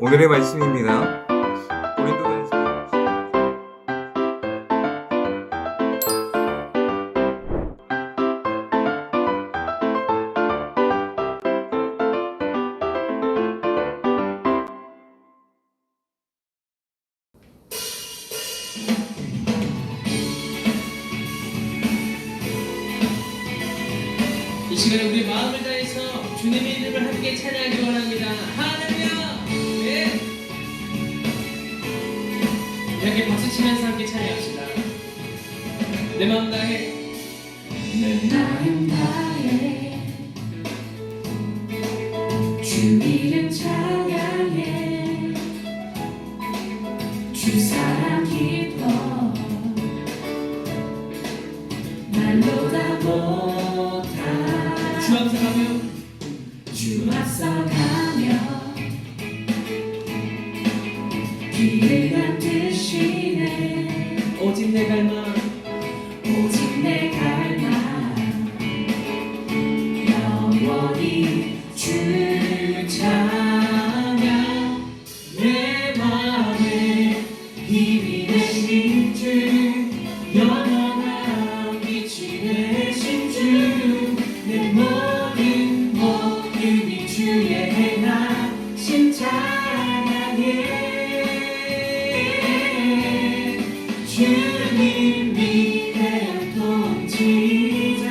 오늘의 말씀입니다. 고린도전서 이 시간에 우리 마음을 다해서 주님의 이름을 함께 찬양하기 원합니다. 할렐루야! 네. 이렇게 박수치면서 함께 찬양합시다. 내 마음 다해, 내 마음 다해 주 이름 찬양해 주 사랑 기뻐 말로 다 못하 주 앞서가며 주 앞서가며 길을 만드시네 오직 내 갈망 오직 내 갈망 영원히 주 찬양 내 맘에 힘이 되신 주 영원한 빛이 되신 주 내 모든 모습이 주의 행하신 찬양해 주님 위대한 통치자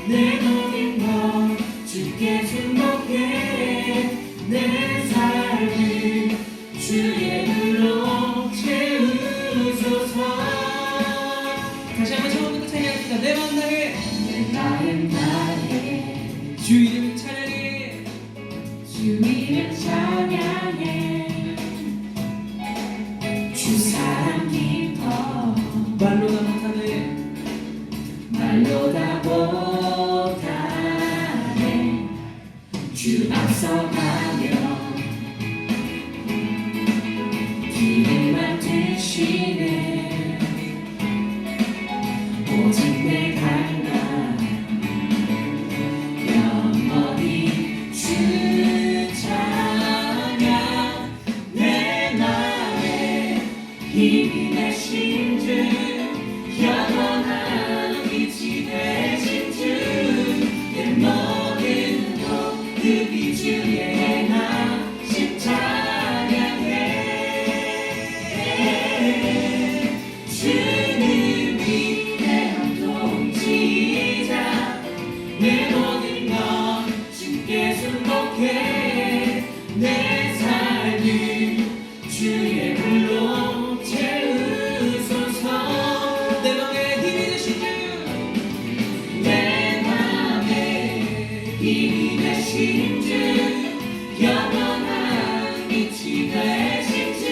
내 모든 것 주께 순복해 내 삶을 주의 불로 채우소서 다시 한번 처음부터 찬양합시다. 내 마음 다해 내 마음 다해 주 이름 찬양해 주 이름 찬양해 주 사랑 기뻐 말로 다 못하네 말로 다 못하네 주 앞서가며 길을 만드시네 오직 내 갈망 영원히 주 찬양 내 맘에 힘이 되신 주 영원한 빛이 되신 주 내 모든 모습이 주의 행하신 찬양해 주님 위대한 통치자 내 모든 것 주께 순복해 내 삶을 주의 불로 채우소서 내 맘에 힘이 되신 주 내 맘에 힘이 되신 주 영원한 빛이 되신 주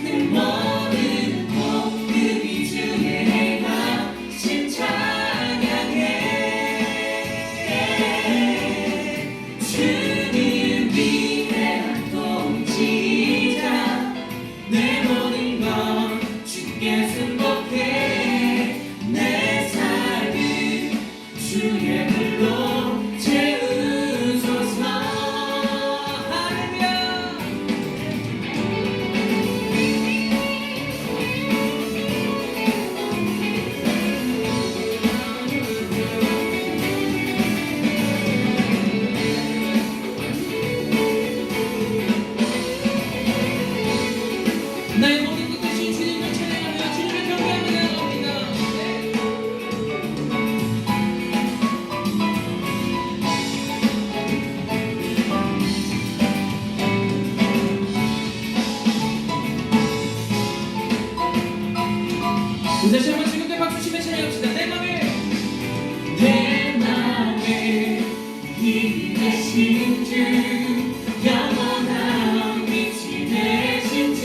내 모든 모습이 주의 행하신 찬양해 주님 위대한 통치자 내 모든 것 주께 순복해 내 삶을 주의 불로 채우소서 할렐루야! 나의 모든 것 대신 주님을 찬양하며 주님을 경배하며 나옵니다. 네. 다시 한번 즐겁게 박수치며 찬양합시다. 내 맘에 내 맘에 힘이 되신 주 영원한 빛이 되신 주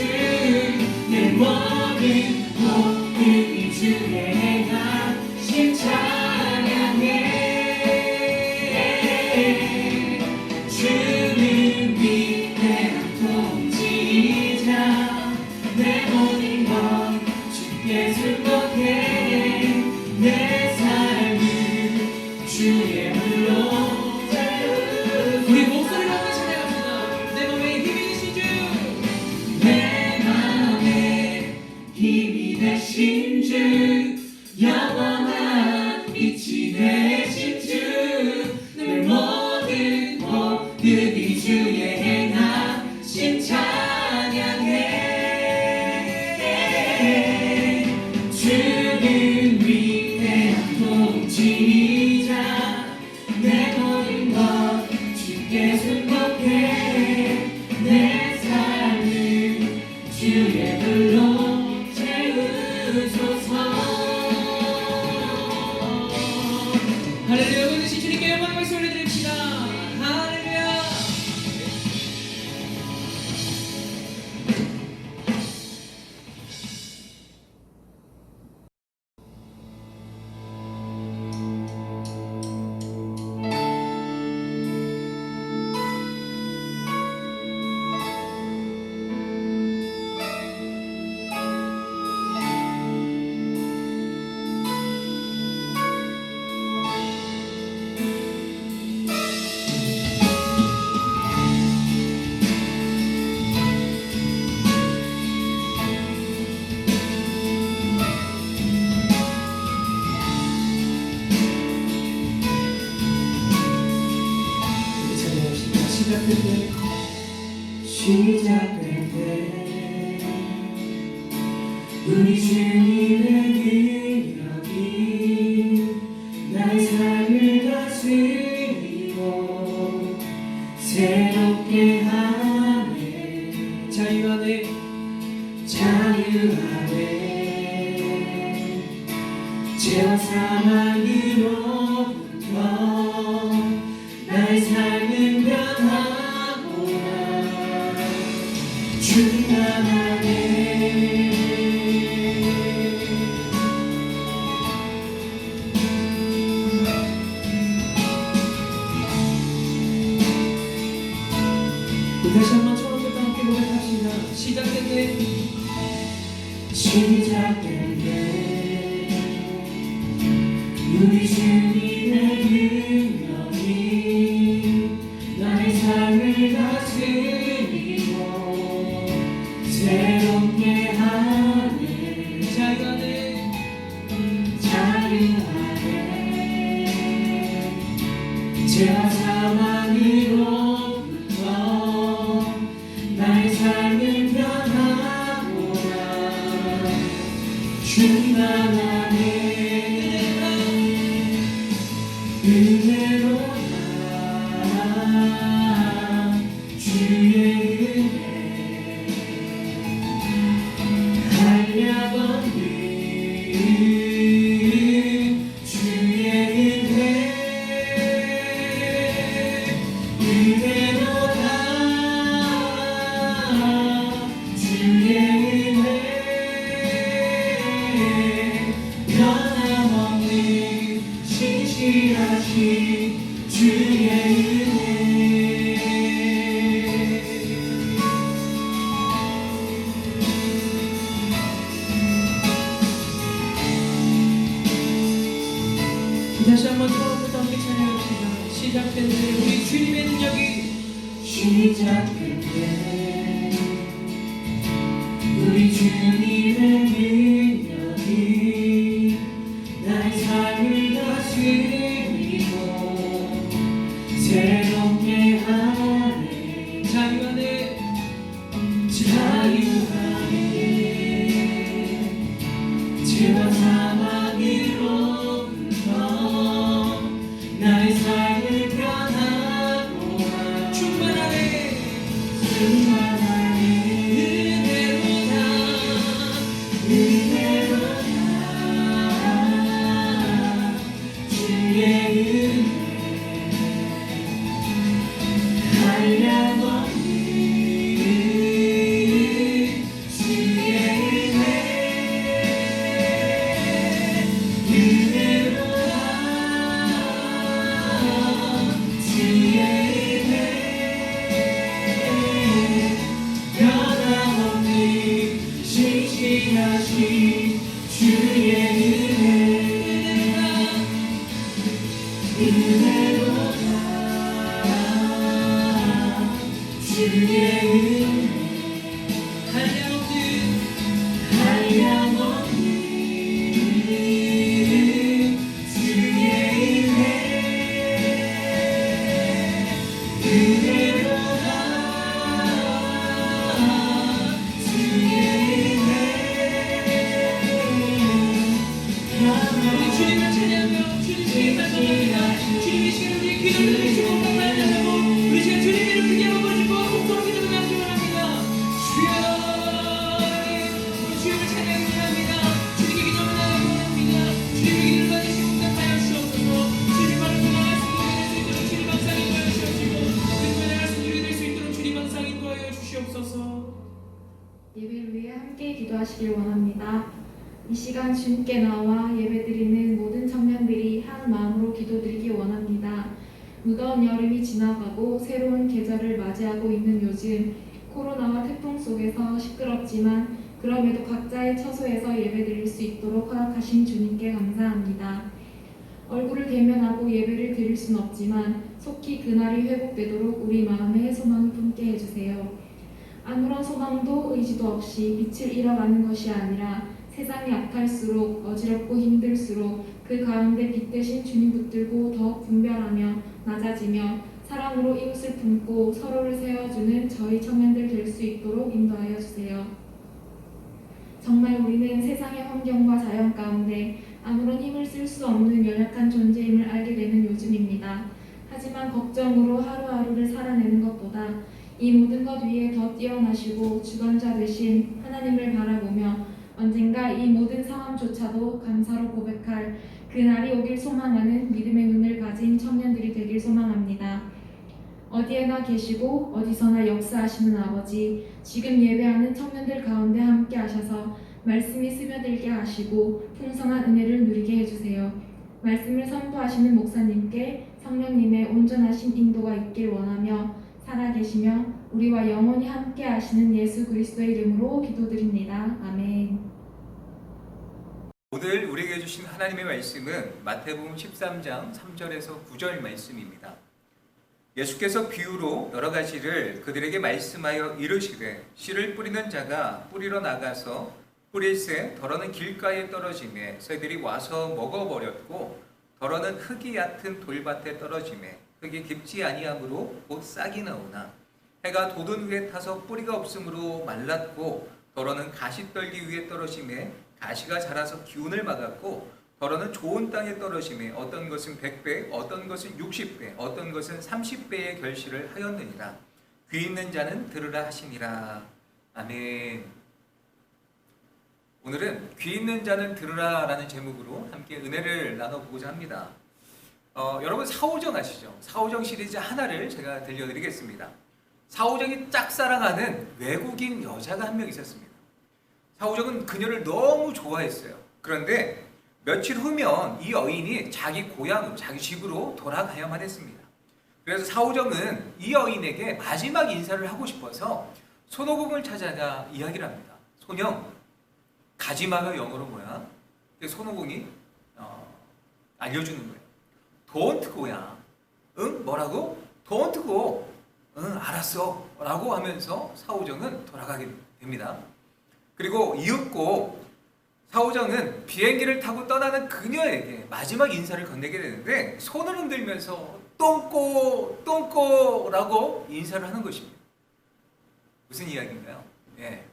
내 모든 모습이 주의 행하신 찬양해 주는 위대한 통치자 내 모든 것 주께 순복해 내 삶을 주의 불로 채우소서 우리 목소리로 함께 찬양합시다. 내 맘에 힘이 되신 주 시작될 때 우리 주님의 능력이 나의 삶을 다스리고 새롭게 하네. 자유 안에 죄와 사망으로부터 나의 삶은 변하구나. 주님 안에 다시 한번 처음부터 함께 고백합시다. 시작될 때 우리 주님의 능력이 나의 삶을 다스리고 새롭게 하네. 자유 안에 죄와 사망으로부터 나의 삶을 변하구나. 주님 안에 은혜로다. 주의 은혜 한량 없는 주의 은혜로다. 주의 은혜 변함없는 신실하신 주의 은혜. 다시 한번 처음부터 함께 찬양합시다. 시작된 때 우리 주님의 능력이 시작된 때 우리 주님의 능력이 나의 삶을 다스리고 새롭게 하네. 자유 안에 죄와 사망으로부터 나의 삶을 변하구나. 충만하네. 은혜로다. 주의 은혜 한량 없는 주의 은혜로다. 주의 은혜 변함없는 신실하신 주의 은혜로다. 주의 은혜 한량 없는 주의 은혜로다. 주의 은혜 우리 주님을 찬양하며 주님께 감사합니다. 주님이 시간 우리 기도를 들으시고 감사하고 우리 시간 주님 이름 크게 한번 보시고 속도로 기도를 하시기 바랍니다. 주여 우리 주님을 찬양합니다. 주님께 기도를 나아갑니다. 주님의 기도를 받으시고 응답하여 주옵소서. 주님 말씀을 말씀드릴 수 있도록 주님 항상 인도하여 주옵시고 은혜의 말씀 드릴 수 있도록 주님 항상 인도하여 주시옵소서. 예배를 위해 함께 기도하시길 원합니다. 이 시간 주님께 나와 예배드리는 모든 청년들이 한 마음으로 기도드리기 원합니다. 무더운 여름이 지나가고 새로운 계절을 맞이하고 있는 요즘 코로나와 태풍 속에서 시끄럽지만 그럼에도 각자의 처소에서 예배드릴 수 있도록 허락하신 주님께 감사합니다. 얼굴을 대면하고 예배를 드릴 순 없지만 속히 그날이 회복되도록 우리 마음에 소망을 품게 해주세요. 아무런 소망도 의지도 없이 빛을 잃어가는 것이 아니라 세상이 악할수록 어지럽고 힘들수록 그 가운데 빛 대신 주님 붙들고 더욱 분별하며 낮아지며 사랑으로 이웃을 품고 서로를 세워주는 저희 청년들 될 수 있도록 인도하여 주세요. 정말 우리는 세상의 환경과 자연 가운데 아무런 힘을 쓸 수 없는 연약한 존재임을 알게 되는 요즘입니다. 하지만 걱정으로 하루하루를 살아내는 것보다 이 모든 것 위에 더 뛰어나시고 주관자 되신 하나님을 바라보며 언젠가 이 모든 상황조차도 감사로 고백할 그날이 오길 소망하는 믿음의 눈을 가진 청년들이 되길 소망합니다. 어디에나 계시고 어디서나 역사하시는 아버지, 지금 예배하는 청년들 가운데 함께 하셔서 말씀이 스며들게 하시고 풍성한 은혜를 누리게 해주세요. 말씀을 선포하시는 목사님께 성령님의 온전하신 인도가 있길 원하며 살아계시며 우리와 영원히 함께 하시는 예수 그리스도의 이름으로 기도드립니다. 아멘. 오늘 우리에게 주신 하나님의 말씀은 마태복음 13장 3절에서 9절 말씀입니다. 예수께서 비유로 여러 가지를 그들에게 말씀하여 이르시되 씨를 뿌리는 자가 뿌리러 나가서 뿌릴새 더러는 길가에 떨어지매 새들이 와서 먹어버렸고 더러는 흙이 얕은 돌밭에 떨어지매 흙이 깊지 아니하므로 곧 싹이 나오나 해가 돋은 위에 타서 뿌리가 없으므로 말랐고 더러는 가시떨기 위에 떨어지매 가시가 자라서 기운을 막았고 더러는 좋은 땅에 떨어지매 어떤 것은 100배 어떤 것은 60배 어떤 것은 30배의 결실을 하였느니라. 귀 있는 자는 들으라 하시니라. 아멘. 오늘은 귀 있는 자는 들으라 라는 제목으로 함께 은혜를 나눠보고자 합니다. 여러분 사오정 아시죠? 사오정 시리즈 하나를 제가 들려드리겠습니다. 사오정이 짝사랑하는 외국인 여자가 한 명 있었습니다. 사오정은 그녀를 너무 좋아했어요. 그런데 며칠 후면 이 여인이 자기 고향으로 자기 집으로 돌아가야만 했습니다. 그래서 사오정은 이 여인에게 마지막 인사를 하고 싶어서 손오공을 찾아가 이야기를 합니다. 손영, 가지마가 영어로 뭐야? 손오공이 알려주는 거예요. Don't go야. 응? 뭐라고? Don't go. 응, 알았어. 라고 하면서 사오정은 돌아가게 됩니다. 그리고 이윽고 사오정은 비행기를 타고 떠나는 그녀에게 마지막 인사를 건네게 되는데 손을 흔들면서 똥꼬, 똥꼬라고 인사를 하는 것입니다. 무슨 이야기인가요? 예,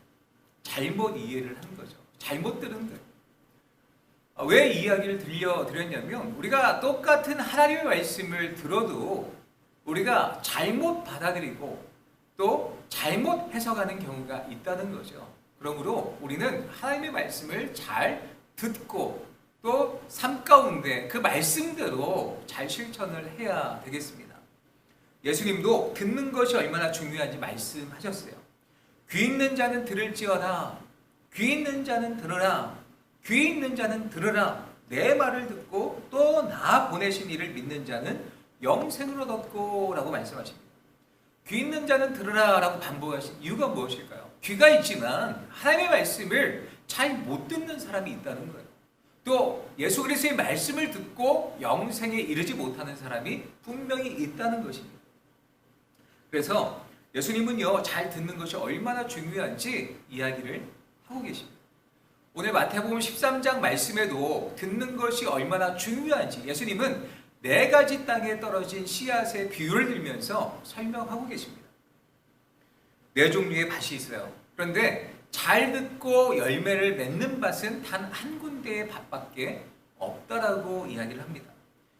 잘못 이해를 한 거죠. 잘못 들은 거예요. 왜 이 이야기를 들려드렸냐면 우리가 똑같은 하나님의 말씀을 들어도 우리가 잘못 받아들이고 또 잘못 해석하는 경우가 있다는 거죠. 그러므로 우리는 하나님의 말씀을 잘 듣고 또 삶 가운데 그 말씀대로 잘 실천을 해야 되겠습니다. 예수님도 듣는 것이 얼마나 중요한지 말씀하셨어요. 귀 있는 자는 들을지어다. 귀 있는 자는 들으라. 귀 있는 자는 들으라. 내 말을 듣고 또 나 보내신 이를 믿는 자는 영생을 얻었고 라고 말씀하십니다. 귀 있는 자는 들으라 라고 반복하신 이유가 무엇일까요? 귀가 있지만 하나님의 말씀을 잘 못 듣는 사람이 있다는 거예요. 또 예수 그리스도의 말씀을 듣고 영생에 이르지 못하는 사람이 분명히 있다는 것입니다. 그래서 예수님은요, 잘 듣는 것이 얼마나 중요한지 이야기를 하고 계십니다. 오늘 마태복음 13장 말씀에도 듣는 것이 얼마나 중요한지 예수님은 4가지 땅에 떨어진 씨앗의 비유를 들면서 설명하고 계십니다. 4종류의 밭이 있어요. 그런데 잘 듣고 열매를 맺는 밭은 단 한 군데의 밭밖에 없다라고 이야기를 합니다.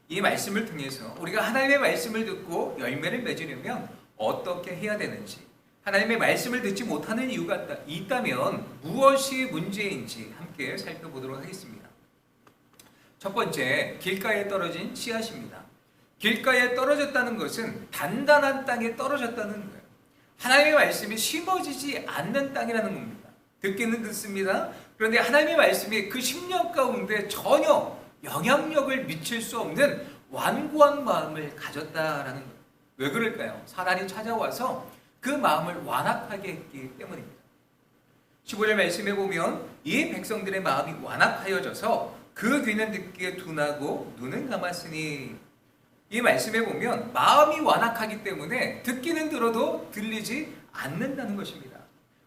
이 말씀을 통해서 우리가 하나님의 말씀을 듣고 열매를 맺으려면 어떻게 해야 되는지, 하나님의 말씀을 듣지 못하는 이유가 있다면 무엇이 문제인지 함께 살펴보도록 하겠습니다. 첫 번째, 길가에 떨어진 씨앗입니다. 길가에 떨어졌다는 것은 단단한 땅에 떨어졌다는 거예요. 하나님의 말씀이 심어지지 않는 땅이라는 겁니다. 듣기는 듣습니다. 그런데 하나님의 말씀이 그 심령 가운데 전혀 영향력을 미칠 수 없는 완고한 마음을 가졌다라는 거예요. 왜 그럴까요? 사단이 찾아와서 그 마음을 완악하게 했기 때문입니다. 15절 말씀에 보면 이 백성들의 마음이 완악하여져서 그 귀는 듣기에 둔하고 눈은 감았으니, 이 말씀에 보면 마음이 완악하기 때문에 듣기는 들어도 들리지 않는다는 것입니다.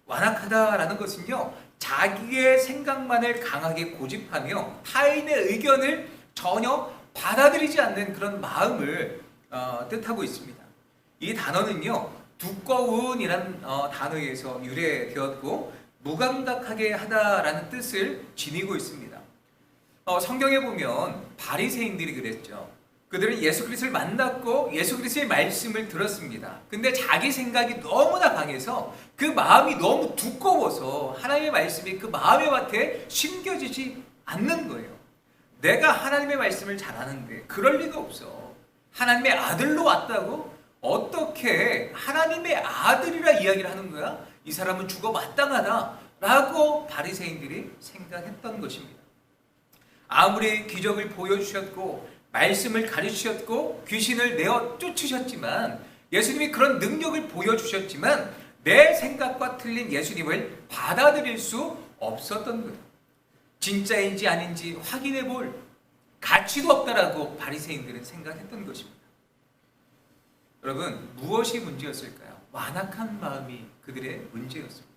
완악하다라는 것은요, 자기의 생각만을 강하게 고집하며 타인의 의견을 전혀 받아들이지 않는 그런 마음을 뜻하고 있습니다. 이 단어는요, 두꺼운이란 단어에서 유래되었고 무감각하게 하다라는 뜻을 지니고 있습니다. 성경에 보면 바리새인들이 그랬죠. 그들은 예수 그리스도를 만났고 예수 그리스도의 말씀을 들었습니다. 근데 자기 생각이 너무나 강해서 그 마음이 너무 두꺼워서 하나님의 말씀이 그 마음의 밭에 심겨지지 않는 거예요. 내가 하나님의 말씀을 잘 아는데 그럴 리가 없어. 하나님의 아들로 왔다고? 어떻게 하나님의 아들이라 이야기를 하는 거야? 이 사람은 죽어 마땅하다라고 바리새인들이 생각했던 것입니다. 아무리 기적을 보여주셨고 말씀을 가르치셨고 귀신을 내어 쫓으셨지만, 예수님이 그런 능력을 보여주셨지만 내 생각과 틀린 예수님을 받아들일 수 없었던 거예요. 진짜인지 아닌지 확인해 볼 가치도 없다라고 바리새인들은 생각했던 것입니다. 여러분, 무엇이 문제였을까요? 완악한 마음이 그들의 문제였습니다.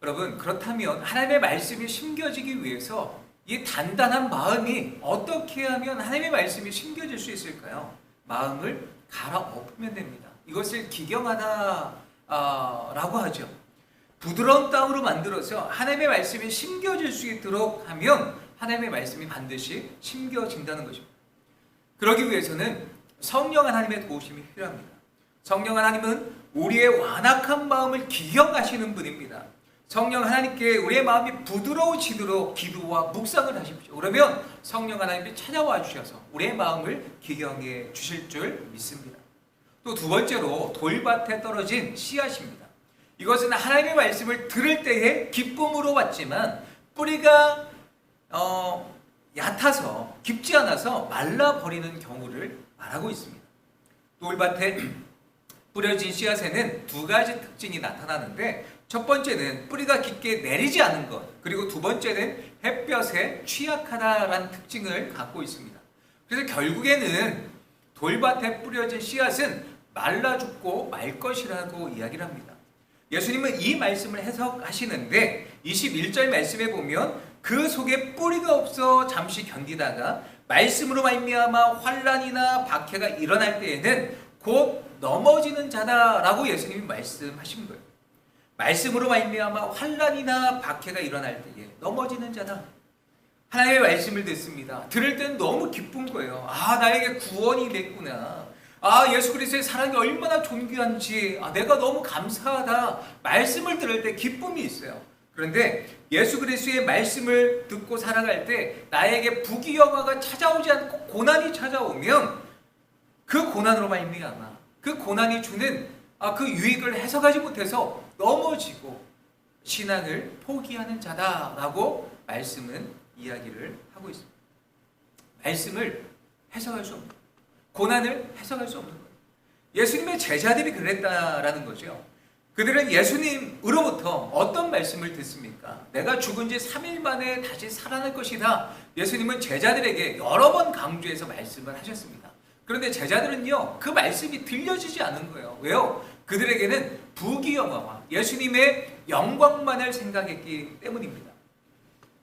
여러분, 그렇다면 하나님의 말씀이 심겨지기 위해서 이 단단한 마음이 어떻게 하면 하나님의 말씀이 심겨질 수 있을까요? 마음을 갈아엎으면 됩니다. 이것을 기경하다라고 하죠. 부드러운 땅으로 만들어서 하나님의 말씀이 심겨질 수 있도록 하면 하나님의 말씀이 반드시 심겨진다는 것입니다. 그러기 위해서는 성령 하나님의 도우심이 필요합니다. 성령 하나님은 우리의 완악한 마음을 기경하시는 분입니다. 성령 하나님께 우리의 마음이 부드러워지도록 기도와 묵상을 하십시오. 그러면 성령 하나님이 찾아와 주셔서 우리의 마음을 기경해 주실 줄 믿습니다. 또 두 번째로 돌밭에 떨어진 씨앗입니다. 이것은 하나님의 말씀을 들을 때에 기쁨으로 왔지만 뿌리가 얕아서 깊지 않아서 말라버리는 경우를 말하고 있습니다. 돌밭에 뿌려진 씨앗에는 두 가지 특징이 나타나는데, 첫 번째는 뿌리가 깊게 내리지 않은 것, 그리고 두 번째는 햇볕에 취약하다라는 특징을 갖고 있습니다. 그래서 결국에는 돌밭에 뿌려진 씨앗은 말라 죽고 말 것이라고 이야기를 합니다. 예수님은 이 말씀을 해석하시는데 21절 말씀에 보면 그 속에 뿌리가 없어 잠시 견디다가 말씀으로 말미암아 환난이나 박해가 일어날 때에는 곧 넘어지는 자다라고 예수님이 말씀하신 거예요. 말씀으로 말미암아 환난이나 박해가 일어날 때에 넘어지는 자다. 하나님의 말씀을 듣습니다. 들을 때는 너무 기쁜 거예요. 아, 나에게 구원이 됐구나. 아, 예수 그리스도의 사랑이 얼마나 존귀한지, 내가 너무 감사하다. 말씀을 들을 때 기쁨이 있어요. 그런데 예수 그리스도의 말씀을 듣고 살아갈 때 나에게 부귀영화가 찾아오지 않고 고난이 찾아오면 그 고난으로 말미암아 그 고난이 주는 그 유익을 해석하지 못해서 넘어지고 신앙을 포기하는 자다라고 말씀은 이야기를 하고 있습니다. 말씀을 해석할 수 없는 거예요. 고난을 해석할 수 없는 거예요. 예수님의 제자들이 그랬다라는 거죠. 그들은 예수님으로부터 어떤 말씀을 듣습니까? 내가 죽은 지 3일 만에 다시 살아날 것이다. 예수님은 제자들에게 여러 번 강조해서 말씀을 하셨습니다. 그런데 제자들은요, 그 말씀이 들려지지 않은 거예요. 왜요? 그들에게는 부귀영화와 예수님의 영광만을 생각했기 때문입니다.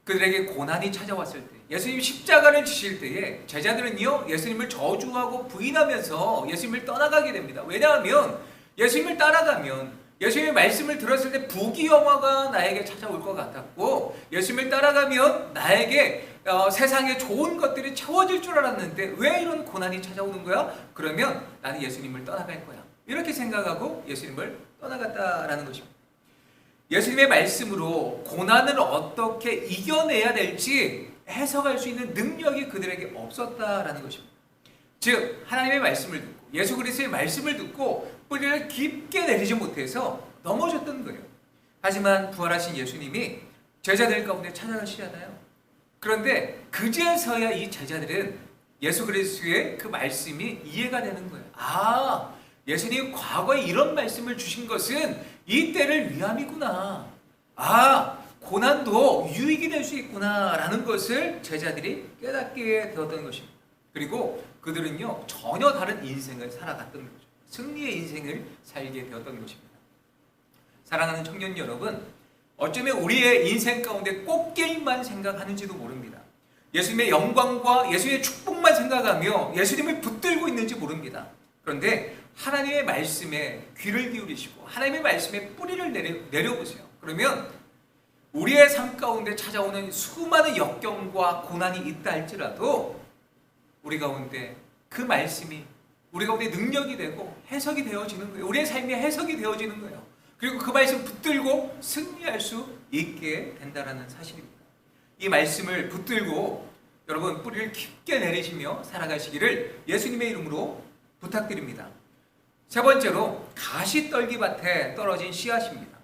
그들에게 고난이 찾아왔을 때, 예수님이 십자가를 지실 때에 제자들은요, 예수님을 저주하고 부인하면서 예수님을 떠나가게 됩니다. 왜냐하면 예수님을 따라가면 예수님의 말씀을 들었을 때 부귀영화가 나에게 찾아올 것 같았고, 예수님을 따라가면 나에게 세상에 좋은 것들이 채워질 줄 알았는데 왜 이런 고난이 찾아오는 거야? 그러면 나는 예수님을 떠나갈 거야. 이렇게 생각하고 예수님을 떠나갔다라는 것입니다. 예수님의 말씀으로 고난을 어떻게 이겨내야 될지 해석할 수 있는 능력이 그들에게 없었다라는 것입니다. 즉, 하나님의 말씀을 듣고 예수 그리스도의 말씀을 듣고 뿌리를 깊게 내리지 못해서 넘어졌던 거예요. 하지만 부활하신 예수님이 제자들 가운데 찾아가시잖아요. 그런데 그제서야 이 제자들은 예수 그리스도의 그 말씀이 이해가 되는 거예요. 아, 예수님이 과거에 이런 말씀을 주신 것은 이 때를 위함이구나. 아, 고난도 유익이 될 수 있구나 라는 것을 제자들이 깨닫게 되었던 것입니다. 그리고 그들은요, 전혀 다른 인생을 살아갔던 거죠. 승리의 인생을 살게 되었던 것입니다. 사랑하는 청년 여러분, 어쩌면 우리의 인생 가운데 꽃길만 생각하는지도 모릅니다. 예수님의 영광과 예수님의 축복만 생각하며 예수님을 붙들고 있는지 모릅니다. 그런데 하나님의 말씀에 귀를 기울이시고 하나님의 말씀에 뿌리를 내려보세요. 그러면 우리의 삶 가운데 찾아오는 수많은 역경과 고난이 있다 할지라도 우리 가운데 그 말씀이 우리 가운데 능력이 되고 해석이 되어지는 거예요. 우리의 삶이 해석이 되어지는 거예요. 그리고 그 말씀 붙들고 승리할 수 있게 된다는 사실입니다. 이 말씀을 붙들고 여러분 뿌리를 깊게 내리시며 살아가시기를 예수님의 이름으로 부탁드립니다. 세 번째로 가시떨기밭에 떨어진 씨앗입니다.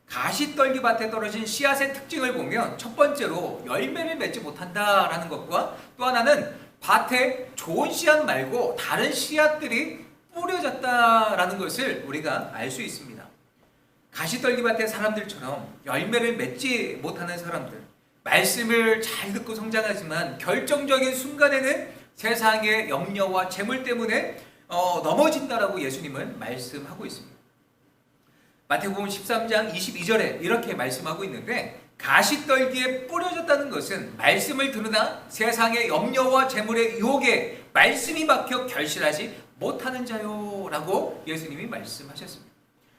가시떨기밭에 떨어진 씨앗의 특징을 보면 첫 번째로 열매를 맺지 못한다라는 것과 또 하나는 밭에 좋은 씨앗 말고 다른 씨앗들이 뿌려졌다라는 것을 우리가 알 수 있습니다. 가시떨기밭의 사람들처럼 열매를 맺지 못하는 사람들, 말씀을 잘 듣고 성장하지만 결정적인 순간에는 세상의 염려와 재물 때문에 넘어진다라고 예수님은 말씀하고 있습니다. 마태복음 13장 22절에 이렇게 말씀하고 있는데 가시떨기에 뿌려졌다는 것은 말씀을 들으나 세상의 염려와 재물의 유혹에 말씀이 막혀 결실하지 못하는 자요 라고 예수님이 말씀하셨습니다.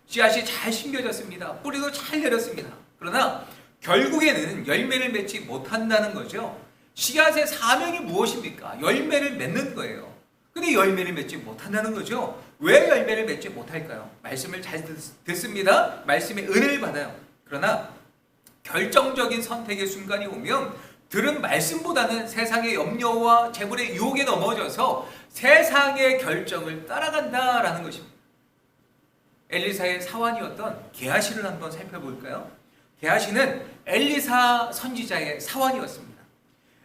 씨앗이 잘 심겨졌습니다. 뿌리도 잘 내렸습니다. 그러나 결국에는 열매를 맺지 못한다는 거죠. 씨앗의 사명이 무엇입니까? 열매를 맺는 거예요. 근데 열매를 맺지 못한다는 거죠. 왜 열매를 맺지 못할까요? 말씀을 잘 듣습니다. 말씀의 은혜를 받아요. 그러나 결정적인 선택의 순간이 오면 들은 말씀보다는 세상의 염려와 재물의 유혹에 넘어져서 세상의 결정을 따라간다라는 것입니다. 엘리사의 사환이었던 게하시를 한번 살펴볼까요? 게하시는 엘리사 선지자의 사환이었습니다.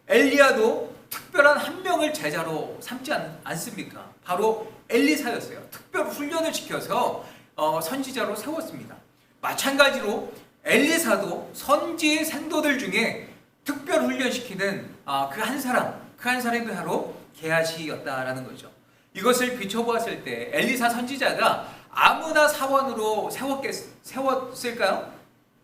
엘리야도 특별한 한 명을 제자로 삼지 않습니까? 바로 엘리사였어요. 특별 훈련을 시켜서 선지자로 세웠습니다. 마찬가지로 엘리사도 선지의 생도들 중에 특별 훈련시키는 그 한 사람이 바로 게하시였다라는 거죠. 이것을 비춰보았을 때 엘리사 선지자가 아무나 사원으로 세웠을까요?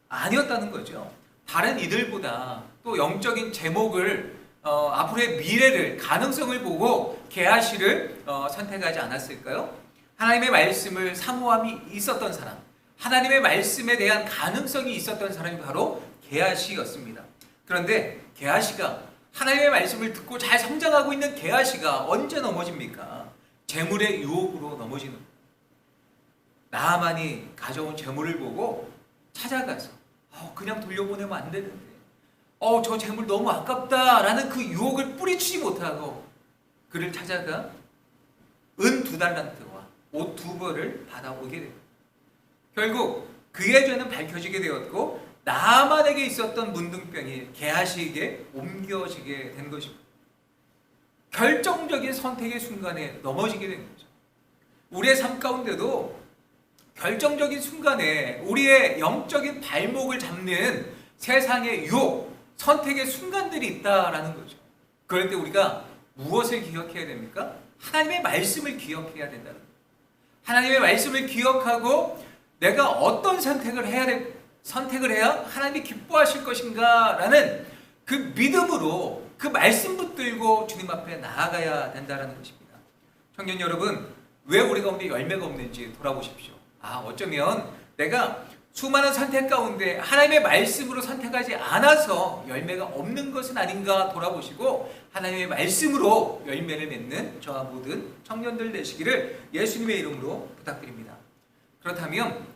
아니었다는 거죠. 다른 이들보다 또 영적인 제목을 앞으로의 미래를 가능성을 보고 게하시를 선택하지 않았을까요? 하나님의 말씀을 사모함이 있었던 사람, 하나님의 말씀에 대한 가능성이 있었던 사람이 바로 게하시였습니다. 그런데 게하시가 하나님의 말씀을 듣고 잘 성장하고 있는 게하시가 언제 넘어집니까? 재물의 유혹으로 넘어지는 거예요. 나아만이 가져온 재물을 보고 찾아가서 그냥 돌려보내면 안 되는데 저 재물 너무 아깝다라는 그 유혹을 뿌리치지 못하고 그를 찾아가 은 2달란트와 옷 2벌을 받아오게 됩니다. 결국 그의 죄는 밝혀지게 되었고 나아만에게 있었던 문둥병이 게하시에게 옮겨지게 된 것입니다. 결정적인 선택의 순간에 넘어지게 된 거죠. 우리의 삶 가운데도 결정적인 순간에 우리의 영적인 발목을 잡는 세상의 유혹, 선택의 순간들이 있다라는 거죠. 그럴 때 우리가 무엇을 기억해야 됩니까? 하나님의 말씀을 기억해야 된다는 거예요. 하나님의 말씀을 기억하고 내가 어떤 선택을 해야 하나님이 기뻐하실 것인가 라는 그 믿음으로 그 말씀 붙들고 주님 앞에 나아가야 된다는 것입니다. 청년 여러분, 왜 우리 가운데 열매가 없는지 돌아보십시오. 어쩌면 내가 수많은 선택 가운데 하나님의 말씀으로 선택하지 않아서 열매가 없는 것은 아닌가 돌아보시고 하나님의 말씀으로 열매를 맺는 저와 모든 청년들 되시기를 예수님의 이름으로 부탁드립니다. 그렇다면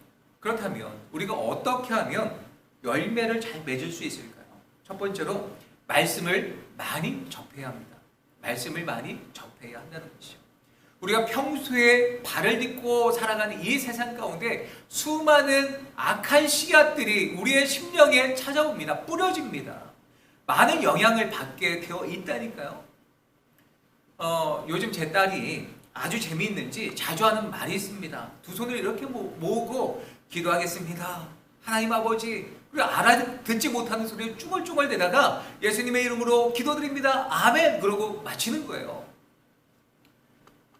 우리가 어떻게 하면 열매를 잘 맺을 수 있을까요? 첫 번째로 말씀을 많이 접해야 합니다. 말씀을 많이 접해야 한다는 것이죠. 우리가 평소에 발을 딛고 살아가는 이 세상 가운데 수많은 악한 씨앗들이 우리의 심령에 찾아옵니다. 뿌려집니다. 많은 영향을 받게 되어 있다니까요. 요즘 제 딸이 아주 재미있는지 자주 하는 말이 있습니다. 두 손을 이렇게 모으고 기도하겠습니다. 하나님 아버지, 그리고 알아듣지 못하는 소리를 쭈글쭈글 대다가 예수님의 이름으로 기도드립니다. 아멘. 그러고 마치는 거예요.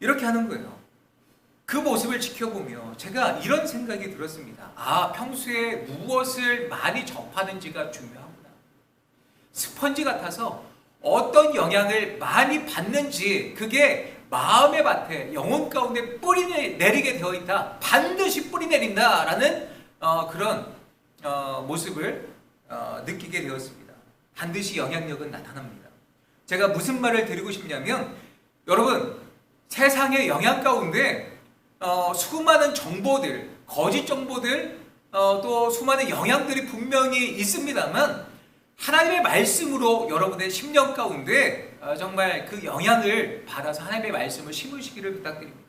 이렇게 하는 거예요. 그 모습을 지켜보며 제가 이런 생각이 들었습니다. 평소에 무엇을 많이 접하는지가 중요하구나. 스펀지 같아서 어떤 영향을 많이 받는지 그게 마음의 밭에 영혼 가운데 뿌리 내리게 되어 있다. 반드시 뿌리 내린다라는 그런 모습을 느끼게 되었습니다. 반드시 영향력은 나타납니다. 제가 무슨 말을 드리고 싶냐면 여러분 세상의 영향 가운데 수많은 정보들, 거짓 정보들, 또 수많은 영향들이 분명히 있습니다만 하나님의 말씀으로 여러분의 심령 가운데 정말 그 영향을 받아서 하나님의 말씀을 심으시기를 부탁드립니다.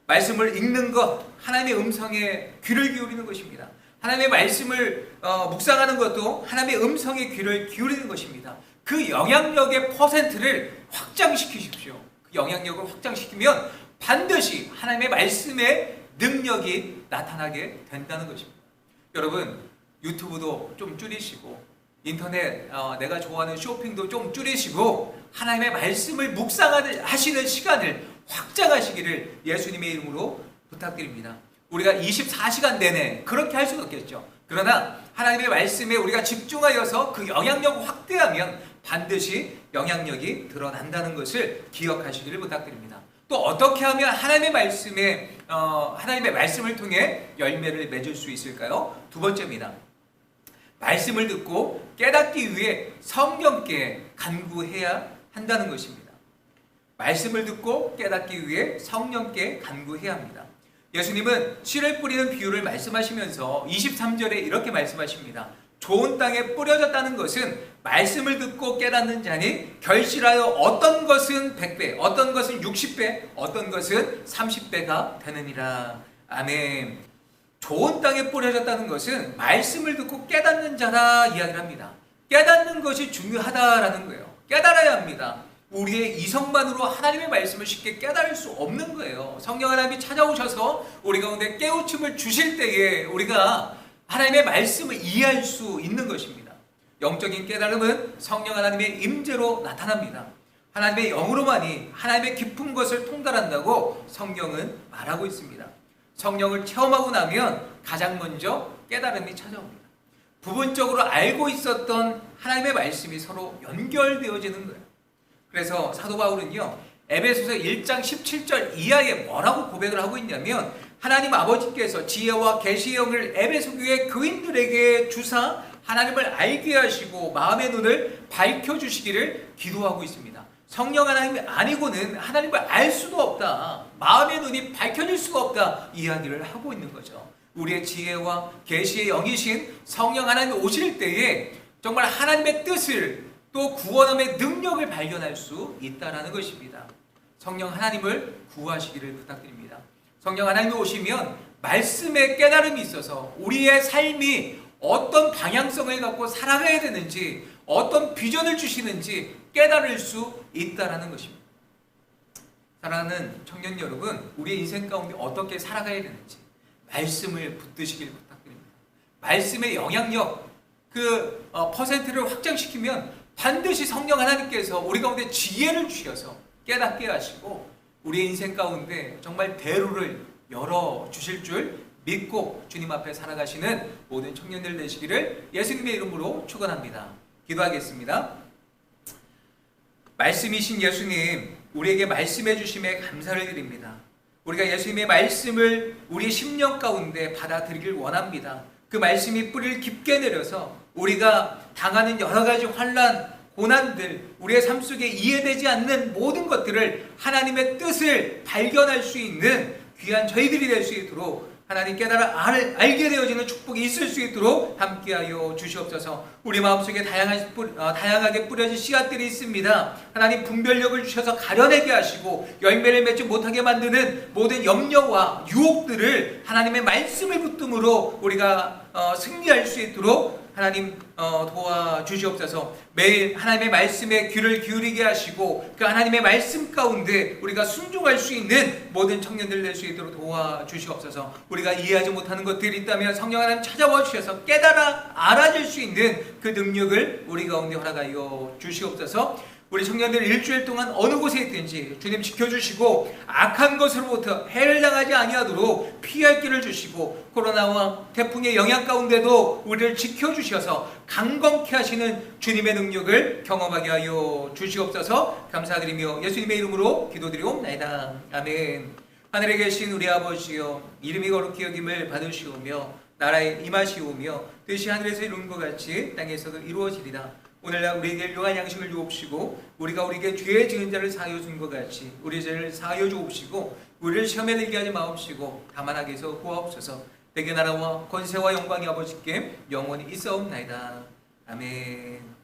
말씀을 읽는 것, 하나님의 음성에 귀를 기울이는 것입니다. 하나님의 말씀을 묵상하는 것도 하나님의 음성에 귀를 기울이는 것입니다. 그 영향력의 퍼센트를 확장시키십시오. 그 영향력을 확장시키면 반드시 하나님의 말씀의 능력이 나타나게 된다는 것입니다. 여러분 유튜브도 좀 줄이시고 인터넷 내가 좋아하는 쇼핑도 좀 줄이시고 하나님의 말씀을 묵상하시는 시간을 확장하시기를 예수님의 이름으로 부탁드립니다. 우리가 24시간 내내 그렇게 할 수는 없겠죠. 그러나 하나님의 말씀에 우리가 집중하여서 그 영향력을 확대하면 반드시 영향력이 드러난다는 것을 기억하시기를 부탁드립니다. 또 어떻게 하면 하나님의 말씀을 통해 열매를 맺을 수 있을까요? 두 번째입니다. 말씀을 듣고 깨닫기 위해 성령께 간구해야 한다는 것입니다. 말씀을 듣고 깨닫기 위해 성령께 간구해야 합니다. 예수님은 씨를 뿌리는 비유를 말씀하시면서 23절에 이렇게 말씀하십니다. 좋은 땅에 뿌려졌다는 것은 말씀을 듣고 깨닫는 자니 결실하여 어떤 것은 100배, 어떤 것은 60배, 어떤 것은 30배가 되느니라. 아멘. 좋은 땅에 뿌려졌다는 것은 말씀을 듣고 깨닫는 자라 이야기를 합니다. 깨닫는 것이 중요하다라는 거예요. 깨달아야 합니다. 우리의 이성만으로 하나님의 말씀을 쉽게 깨달을 수 없는 거예요. 성령 하나님이 찾아오셔서 우리 가운데 깨우침을 주실 때에 우리가 하나님의 말씀을 이해할 수 있는 것입니다. 영적인 깨달음은 성령 하나님의 임재로 나타납니다. 하나님의 영으로만이 하나님의 깊은 것을 통달한다고 성경은 말하고 있습니다. 성령을 체험하고 나면 가장 먼저 깨달음이 찾아옵니다. 부분적으로 알고 있었던 하나님의 말씀이 서로 연결되어지는 거예요. 그래서 사도 바울은요, 에베소서 1장 17절 이하에 뭐라고 고백을 하고 있냐면 하나님 아버지께서 지혜와 계시의 영을 에베소 교회 교인들에게 주사 하나님을 알게 하시고 마음의 눈을 밝혀주시기를 기도하고 있습니다. 성령 하나님이 아니고는 하나님을 알 수도 없다. 마음의 눈이 밝혀질 수가 없다. 이야기를 하고 있는 거죠. 우리의 지혜와 계시의 영이신 성령 하나님이 오실 때에 정말 하나님의 뜻을 또 구원함의 능력을 발견할 수 있다는 것입니다. 성령 하나님을 구하시기를 부탁드립니다. 성령 하나님이 오시면 말씀의 깨달음이 있어서 우리의 삶이 어떤 방향성을 갖고 살아가야 되는지 어떤 비전을 주시는지 깨달을 수 있다는 것입니다. 사랑하는 청년 여러분, 우리의 인생 가운데 어떻게 살아가야 되는지 말씀을 붙드시길 부탁드립니다. 말씀의 영향력, 그 퍼센트를 확장시키면 반드시 성령 하나님께서 우리 가운데 지혜를 주셔서 깨닫게 하시고 우리의 인생 가운데 정말 대로를 열어주실 줄 믿고 주님 앞에 살아가시는 모든 청년들 되시기를 예수님의 이름으로 축원합니다. 기도하겠습니다. 말씀이신 예수님, 우리에게 말씀해 주심에 감사를 드립니다. 우리가 예수님의 말씀을 우리의 심령 가운데 받아들이길 원합니다. 그 말씀이 뿌리를 깊게 내려서 우리가 당하는 여러 가지 환난, 고난들, 우리의 삶 속에 이해되지 않는 모든 것들을 하나님의 뜻을 발견할 수 있는 귀한 저희들이 될 수 있도록 하나님 깨달아 알게 되어지는 축복이 있을 수 있도록 함께하여 주시옵소서. 우리 마음속에 다양하게 뿌려진 씨앗들이 있습니다. 하나님 분별력을 주셔서 가려내게 하시고 열매를 맺지 못하게 만드는 모든 염려와 유혹들을 하나님의 말씀을 붙듦으로 우리가 승리할 수 있도록 하나님 도와주시옵소서. 매일 하나님의 말씀에 귀를 기울이게 하시고 그 하나님의 말씀 가운데 우리가 순종할 수 있는 모든 청년들 될 수 있도록 도와주시옵소서. 우리가 이해하지 못하는 것들이 있다면 성령 하나님 찾아와 주셔서 깨달아 알아질 수 있는 그 능력을 우리 가운데 허락하여 주시옵소서. 우리 청년들 일주일 동안 어느 곳에 있든지 주님 지켜주시고 악한 것으로부터 해를 당하지 아니하도록 피할 길을 주시고 코로나와 태풍의 영향 가운데도 우리를 지켜주셔서 강건케 하시는 주님의 능력을 경험하게 하여 주시옵소서. 감사드리며 예수님의 이름으로 기도드리옵나이다. 아멘. 하늘에 계신 우리 아버지여, 이름이 거룩히 여김을 받으시오며 나라에 임하시오며 뜻이 하늘에서 이루는 것 같이 땅에서도 이루어지리라. 오늘날 우리에게 일용할 양식을 주옵시고 우리가 우리에게 죄 지은 자를 사하여 준 것 같이 우리 죄를 사하여 주옵시고 우리를 시험에 들게 하지 마옵시고 다만 악에서 구하옵소서. 대개 나라와 권세와 영광이 아버지께 영원히 있사옵나이다. 아멘.